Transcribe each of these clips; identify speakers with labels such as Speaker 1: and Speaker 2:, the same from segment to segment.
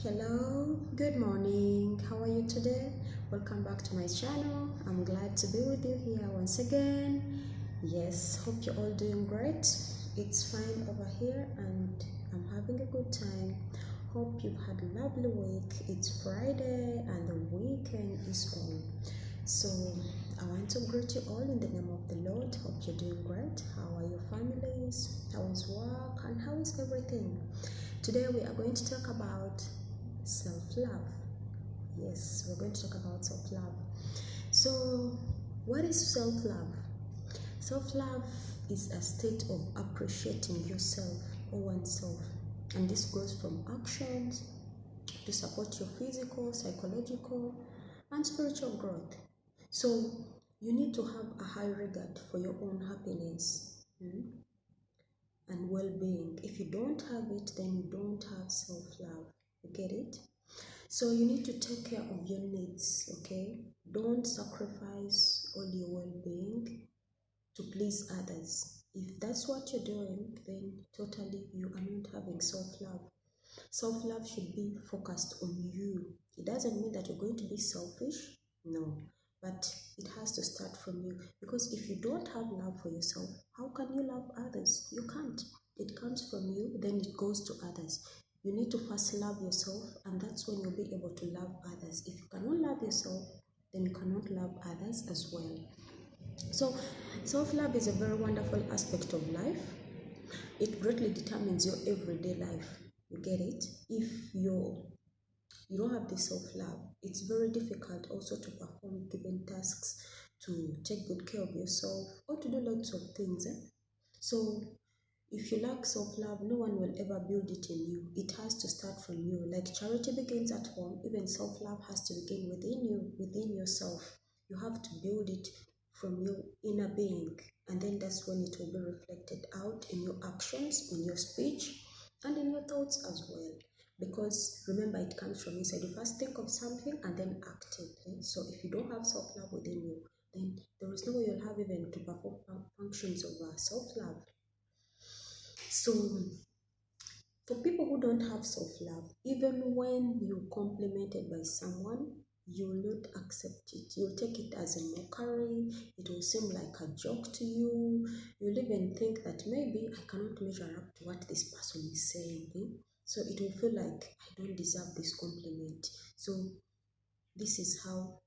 Speaker 1: Hello, good morning. How are you today? Welcome back to my channel. I'm glad to be with you here once again. Yes, hope you're all doing great. It's fine over here and I'm having a good time. Hope you've had a lovely week. It's Friday and the weekend is on. So I want to greet you all in the name of the Lord. Hope you're doing great. How are your families? How is work? And how is everything? Today we are going to talk about self-love. Yes, we're going to talk about self-love. So, what is self-love? Self-love is a state of appreciating yourself or oneself, and this goes from actions to support your physical, psychological, and spiritual growth. So, you need to have a high regard for your own happiness and well-being. If you don't have it, then you don't have self-love. You get it? So you need to take care of your needs, okay? Don't sacrifice all your well-being to please others. If that's what you're doing, then totally you are not having self-love. Self-love should be focused on you. It doesn't mean that you're going to be selfish, no. But it has to start from you. Because if you don't have love for yourself, how can you love others? You can't. It comes from you, then it goes to others. You need to first love yourself, and that's when you'll be able to love others. If you cannot love yourself, then you cannot love others as well. So, self-love is a very wonderful aspect of life. It greatly determines your everyday life. You get it? If you don't have this self-love, it's very difficult also to perform given tasks, to take good care of yourself, or to do lots of things. So if you lack self-love, no one will ever build it in you. It has to start from you. Like charity begins at home, even self-love has to begin within you, within yourself. You have to build it from your inner being, and then that's when it will be reflected out in your actions, in your speech, and in your thoughts as well. Because remember, it comes from inside. You first think of something and then act it. Okay? So if you don't have self-love within you, then there is no way you'll have even to perform functions of self-love. So, for people who don't have self-love, even when you're complimented by someone, you will not accept it. You'll take it as a mockery. It will seem like a joke to you. You'll even think that maybe I cannot measure up to what this person is saying. So it will feel like I don't deserve this compliment. So this is how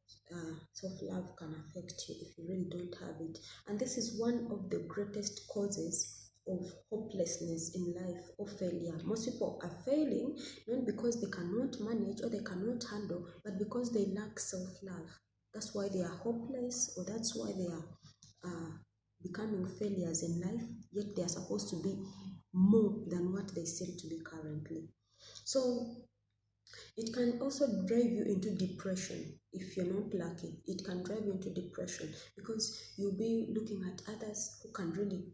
Speaker 1: self-love can affect you if you really don't have it. And this is one of the greatest causes of hopelessness in life or failure. Most people are failing not because they cannot manage or they cannot handle, but because they lack self-love. That's why they are hopeless, or that's why they are becoming failures in life, yet they are supposed to be more than what they seem to be currently. So it can also drive you into depression if you're not lucky. It can drive you into depression because you'll be looking at others who can really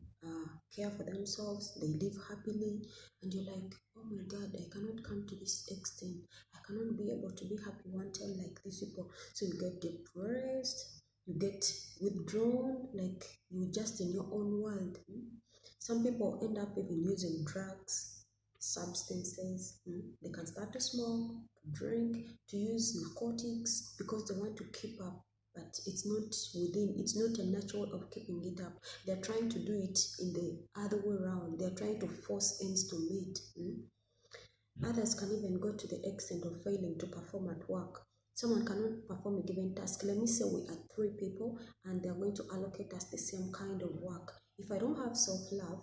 Speaker 1: care for themselves. They live happily, and you're like, oh my God, I cannot come to this extent. I cannot be able to be happy one time like these people. So you get depressed, you get withdrawn, like you're just in your own world. Some people end up even using drugs, substances. They can start to smoke, to drink, to use narcotics because they want to keep up, but it's not within, it's not a natural of keeping it up. They're trying to do it in the other way around. They're trying to force ends to meet. Others can even go to the extent of failing to perform at work. Someone cannot perform a given task. Let me say we are 3 people and they're going to allocate us the same kind of work. If I don't have self-love,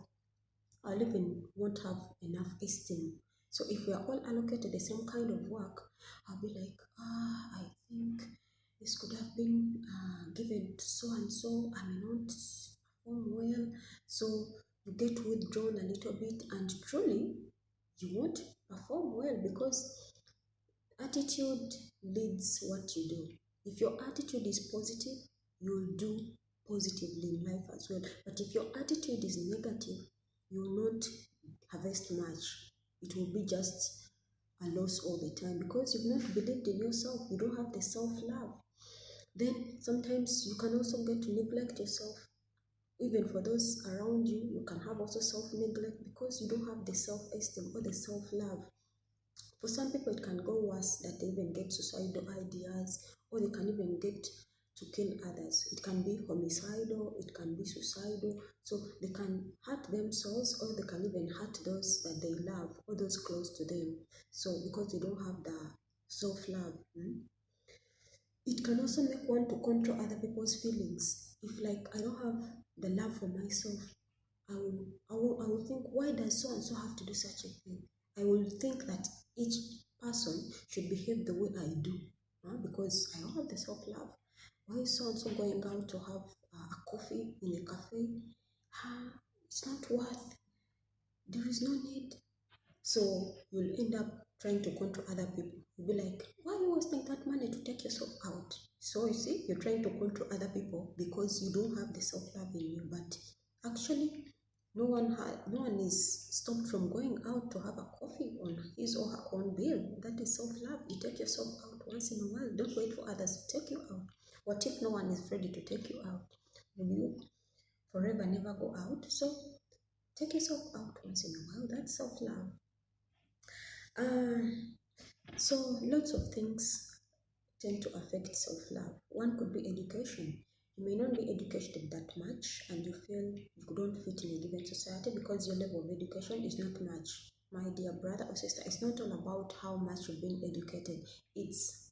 Speaker 1: I'll even won't have enough esteem. So if we are all allocated the same kind of work, I'll be like, I think this could have been given to so and so. I may not perform well. So you get withdrawn a little bit, and truly you won't perform well because attitude leads what you do. If your attitude is positive, you'll do positively in life as well. But if your attitude is negative, you will not harvest much. It will be just a loss all the time because you've not believed in yourself. You don't have the self-love. Then sometimes you can also get to neglect yourself. Even for those around you, you can have also self-neglect because you don't have the self-esteem or the self-love. For some people, it can go worse that they even get suicidal ideas, or they can even get to kill others. It can be homicidal, it can be suicidal. So they can hurt themselves, or they can even hurt those that they love or those close to them. So because they don't have the self-love. It can also make one to control other people's feelings. If like I don't have the love for myself, I will think, why does so and so have to do such a thing? I will think that each person should behave the way I do, because I don't have the self-love. Why is so and so going out to have a coffee in a cafe? It's not worth. There is no need. So you'll end up trying to control other people. You'll be like, why you wasting that money to take yourself out? So you see, you're trying to control other people because you don't have the self-love in you. But actually, no one is stopped from going out to have a coffee on his or her own bill. That is self-love. You take yourself out once in a while. Don't wait for others to take you out. What if no one is ready to take you out? Will you forever never go out? So take yourself out once in a while. That's self-love. So lots of things tend to affect self-love. One could be education. You may not be educated that much and you feel you don't fit in a given society because your level of education is not much. My dear brother or sister, it's not all about how much you've been educated. It's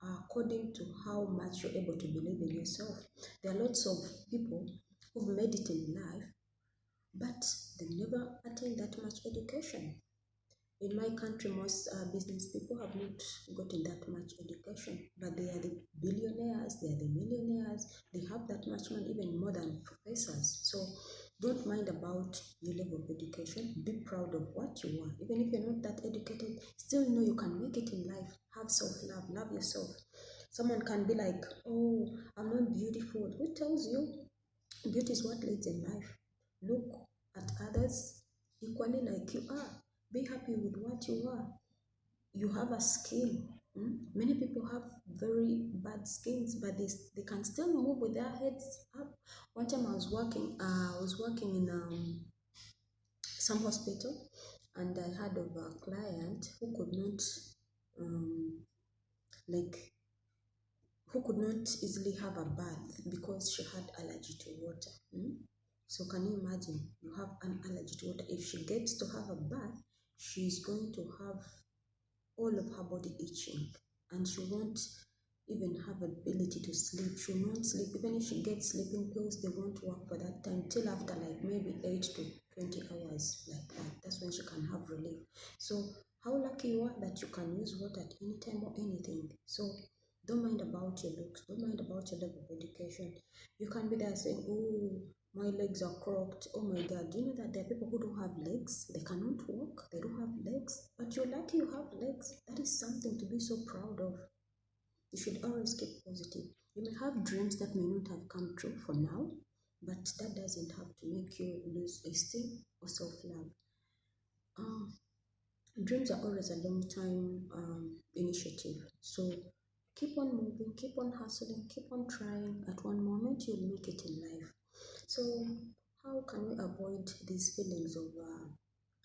Speaker 1: according to how much you're able to believe in yourself. There are lots of people who've made it in life, but they've never attained that much education. In my country, most business people have not gotten that much education, but they are the billionaires, they are the millionaires, they have that much money, even more than professors. So don't mind about your level of education. Be proud of what you are. Even if you're not that educated, still know you can make it in life. Have self-love, love yourself. Someone can be like, oh, I'm not beautiful. Who tells you? Beauty is what leads in life. Look at others equally like you are. Be happy with what you are. You have a skin. Many people have very bad skins, but they can still move with their heads up. One time I was working in some hospital, and I had of a client who could not um, like who could not easily have a bath because she had allergy to water. So can you imagine? You have an allergy to water. If she gets to have a bath, she's going to have all of her body itching, and she won't even have ability to sleep. She won't sleep. Even if she gets sleeping pills, they won't work for that time till after like maybe 8 to 20 hours like that. That's when she can have relief. So how lucky you are that you can use water at any time or anything. So don't mind about your looks. Don't mind about your level of education. You can be there saying, oh, my legs are cropped. Oh my God. Do you know that there are people who don't have legs? They cannot walk. They don't have legs. But you're lucky you have legs. That is something to be so proud of. You should always keep positive. You may have dreams that may not have come true for now, but that doesn't have to make you lose esteem or self-love. Dreams are always a long-time initiative. So keep on moving, keep on hustling, keep on trying. At one moment, you'll make it in life. So how can we avoid these feelings of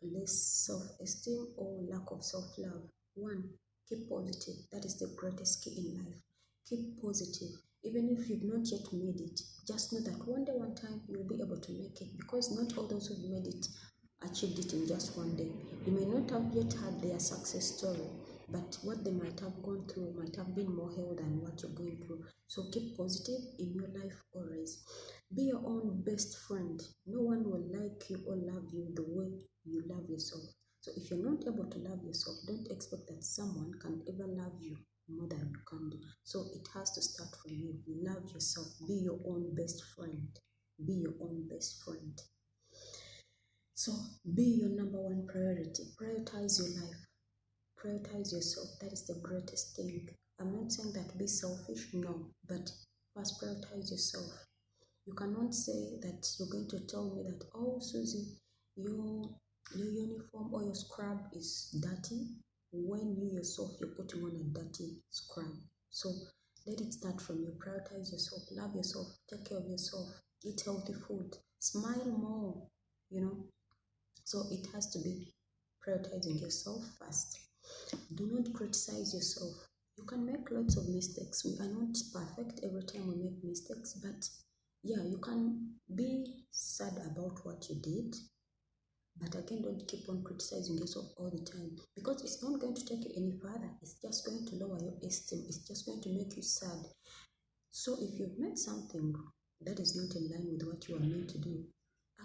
Speaker 1: less self-esteem or lack of self-love? One, keep positive. That is the greatest key in life. Keep positive. Even if you've not yet made it, just know that one day, one time, you'll be able to make it, because not all those who've made it achieved it in just one day. You may not have yet had their success story, but what they might have gone through might have been more hell than what you're going through. So keep positive in your life always. Be your own best friend. No one will like you or love you the way you love yourself. So if you're not able to love yourself, don't expect that someone can ever love you more than you can do. So it has to start from you. Love yourself. Be your own best friend. Be your own best friend. So be your number one priority. Prioritize your life. Prioritize yourself. That is the greatest thing. I'm not saying that be selfish, no, but first prioritize yourself. You cannot say that you're going to tell me that, oh, Susie, your uniform or your scrub is dirty, when you yourself, you're putting on a dirty scrub. So let it start from you. Prioritize yourself. Love yourself. Take care of yourself. Eat healthy food. Smile more. So it has to be prioritizing yourself first. Do not criticize yourself. You can make lots of mistakes. We are not perfect every time we make mistakes, but yeah, you can be sad about what you did, but again, don't keep on criticizing yourself all the time, because it's not going to take you any further. It's just going to lower your esteem. It's just going to make you sad. So if you've made something that is not in line with what you are meant to do,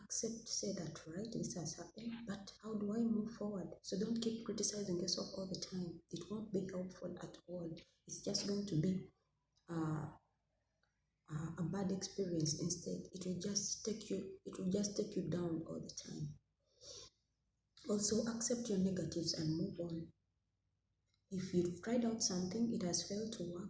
Speaker 1: accept, say that, right, this has happened, but how do I move forward? So don't keep criticizing yourself all the time. It won't be helpful at all. It's just going to be uh, a bad experience. Instead, it will just take you down all the time. Also, accept your negatives and move on. If you've tried out something, it has failed to work,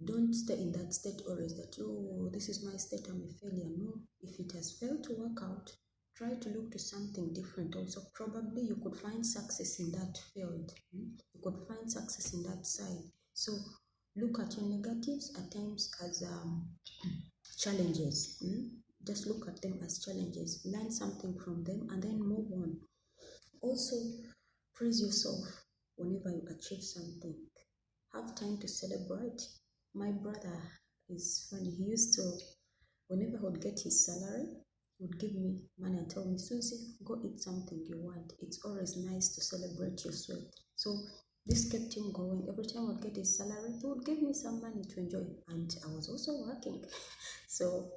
Speaker 1: don't stay in that state always that, oh, this is my state, I'm a failure. No, if it has failed to work out, try to look to something different also. Probably you could find success in that field. You could find success in that side. So look at your negatives at times as challenges. Just look at them as challenges. Learn something from them and then move on. Also, praise yourself whenever you achieve something. Have time to celebrate. My brother is funny. He used to, whenever he would get his salary, he would give me money and tell me, Susie, go eat something you want. It's always nice to celebrate your sweat. So this kept him going. Every time I would get his salary, he would give me some money to enjoy. And I was also working. So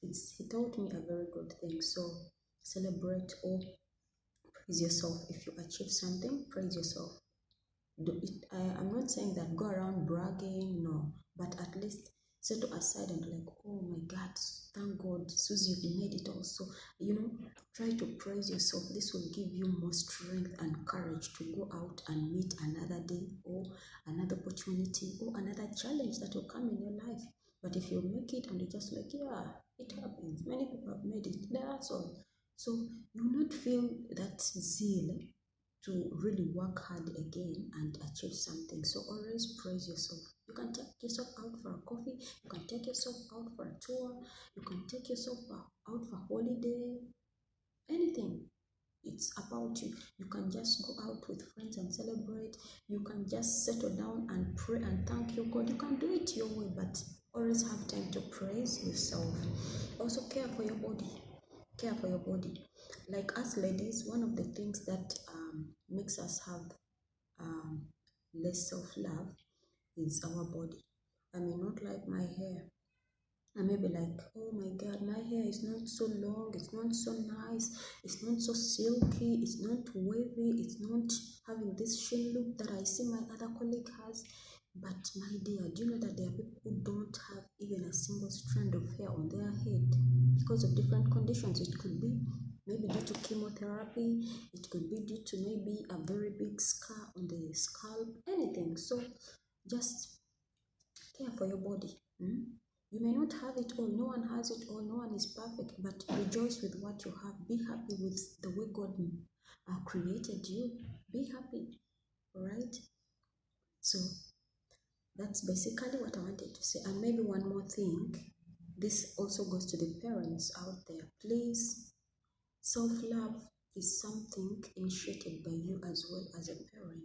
Speaker 1: he taught me a very good thing. So celebrate or praise yourself. If you achieve something, praise yourself. I'm not saying that go around bragging, no, but at least set aside and like, oh my God, thank God, Susie, you made it also. Try to praise yourself. This will give you more strength and courage to go out and meet another day or another opportunity or another challenge that will come in your life. But if you make it and you're just like, yeah, it happens. Many people have made it. That's all. So you will not feel that zeal to really work hard again and achieve something. So always praise yourself. You can take yourself out for a coffee, you can take yourself out for a tour, you can take yourself out for a holiday, anything. It's about you. You can just go out with friends and celebrate. You can just settle down and pray and thank your God. You can do it your way, but always have time to praise yourself. Also, care for your body. Care for your body. Like us ladies, one of the things that makes us have less self-love is our body. I may not like my hair. I may be like, oh my God, my hair is not so long, it's not so nice, it's not so silky, it's not wavy, it's not having this sheen look that I see my other colleague has. But my dear, do you know that there are people who don't have even a single strand of hair on their head because of different conditions? It could be maybe due to chemotherapy, it could be due to maybe a very big scar on the scalp, anything. So just care for your body. You may not have it all, no one has it all, no one is perfect, but rejoice with what you have. Be happy with the way God created you. Be happy, all right? So that's basically what I wanted to say. And maybe one more thing, this also goes to the parents out there. Please, self-love is something initiated by you as well as a parent.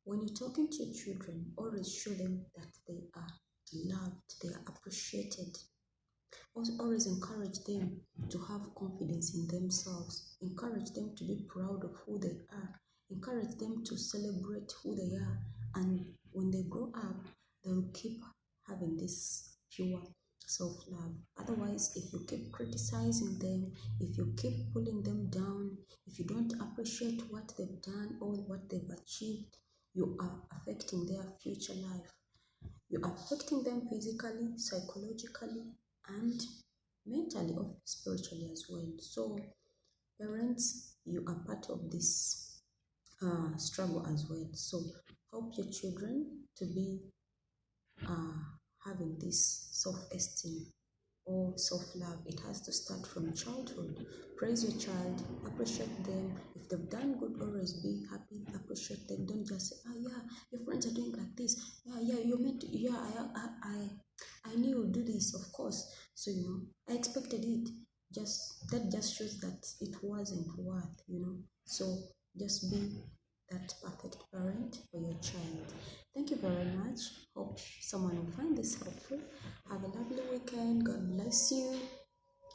Speaker 1: When you're talking to your children, always show them that they are loved, they are appreciated. Also, always encourage them to have confidence in themselves. Encourage them to be proud of who they are. Encourage them to celebrate who they are. And when they grow up, they'll keep having this pure self-love. Otherwise, if you keep criticizing them, if you keep pulling them down, if you don't appreciate what they've done or what they've achieved, you are affecting their future life. You're affecting them physically, psychologically, and mentally or spiritually as well. So parents, you are part of this struggle as well. So help your children to be having this self-esteem or self-love. It has to start from childhood. Praise your child, appreciate them. If they've done good, always be happy, appreciate them. Don't just say, oh yeah, your friends are doing like this. Yeah, you meant to, yeah, I knew you'd do this, of course. So I expected it. That just shows that it wasn't worth. So just be that perfect parent for much. Hope someone will find this helpful. Have a lovely weekend. God bless you.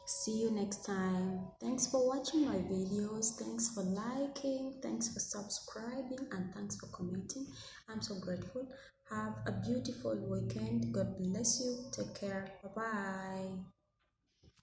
Speaker 1: See you next time. Thanks for watching my videos. Thanks for liking. Thanks for subscribing. And thanks for commenting. I'm so grateful. Have a beautiful weekend. God bless you. Take care. Bye-bye.